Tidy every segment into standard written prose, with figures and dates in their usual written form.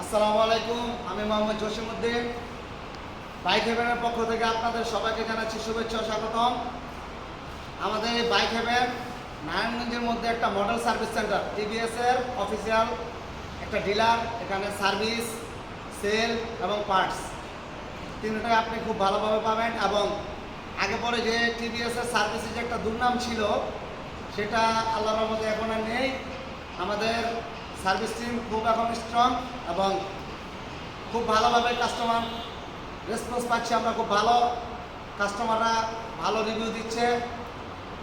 আসসালামু আলাইকুম, আমি মোহাম্মদ জসিমউদ্দিন। বাইক হেভেনের পক্ষ থেকে আপনাদের সবাইকে জানাচ্ছি শুভেচ্ছা ও স্বাগতম। আমাদের এই বাইক হেভেন নারায়ণগঞ্জের মধ্যে একটা মডেল সার্ভিস সেন্টার, টিভিএসের অফিসিয়াল একটা ডিলার। এখানে সার্ভিস, সেল এবং পার্টস তিনটাই আপনি খুব ভালোভাবে পাবেন। এবং আগে পরে যে টিভিএসের সার্ভিসের যে একটা দুর্নাম ছিল, সেটা আল্লাহর রহমতে এখন আর নেই। আমাদের সার্ভিস টিম খুব এখন স্ট্রং এবং খুব ভালোভাবে কাস্টমার রেসপন্স পাচ্ছি আমরা। খুব ভালো কাস্টমাররা ভালো রিভিউ দিচ্ছে,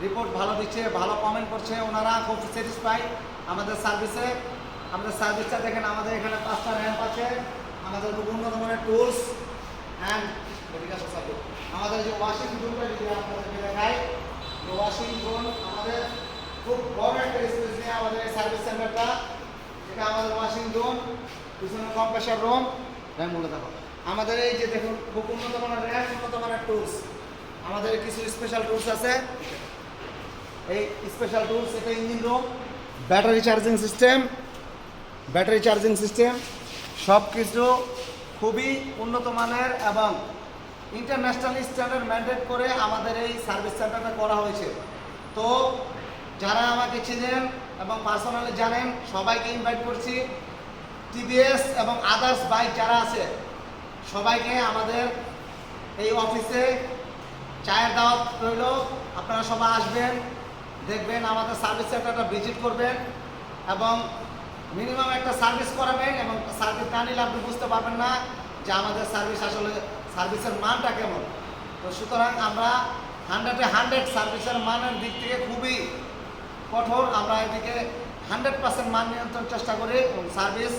রিপোর্ট ভালো দিচ্ছে, ভালো কমেন্ট করছে। ওনারা খুব স্যাটিসফাই আমাদের সার্ভিসে। আমাদের সার্ভিসটা দেখেন, আমাদের এখানে 5টা র্যাম্প আছে, আমাদের খুব উন্নত মানের টুলস অ্যান্ড আমাদের যে ওয়াশিং রুমটা যদি আপনাদেরকে দেখাই, ওয়াশিং রুম আমাদের খুব বড় একটা স্পেস নিয়ে আমাদের এই সার্ভিস সেন্টারটা। এটা আমাদের ওয়াশিং রুম, পিছনে কম্প্রেসার রুম। র্যাম বলে দেখো, আমাদের এই যে দেখুন খুব উন্নত মানের র্যাম, উন্নত মানের টুলস। আমাদের কিছু স্পেশাল টুলস আছে, এই স্পেশাল টুলস। এটা engine room, battery charging system সব কিছু খুবই উন্নত মানের এবং ইন্টারন্যাশনাল স্ট্যান্ডার্ড মেনটেন করে আমাদের এই সার্ভিস সেন্টারটা করা হয়েছে। তো যারা আমাকে চিনেন এবং পার্সোনালি জানেন, সবাইকে ইনভাইট করছি। টিভিএস এবং আদার্স বাইক যারা আছে, সবাইকে আমাদের এই অফিসে চায়ের দাওয়াত রইল। আপনারা সবাই আসবেন, দেখবেন, আমাদের সার্ভিস সেন্টারটা ভিজিট করবেন এবং মিনিমাম একটা সার্ভিস করাবেন। এবং সার্ভিস না নিলে আপনি বুঝতে পারবেন না যে আমাদের সার্ভিস আসলে সার্ভিসের মানটা কেমন। তো সুতরাং আমরা 100-এ 100 সার্ভিসের মানের দিক থেকে খুবই কঠোর। আমরা এদিকে 100% মান নিয়ন্ত্রণ চেষ্টা করি এবং সার্ভিস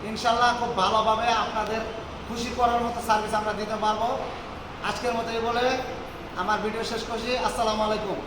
ইনশাল্লাহ খুব ভালোভাবে আপনাদের খুশি করার মতো সার্ভিস আমরা দিতে পারবো। আজকের মতো এই বলে আমার ভিডিও শেষ করছি। আসসালামু আলাইকুম।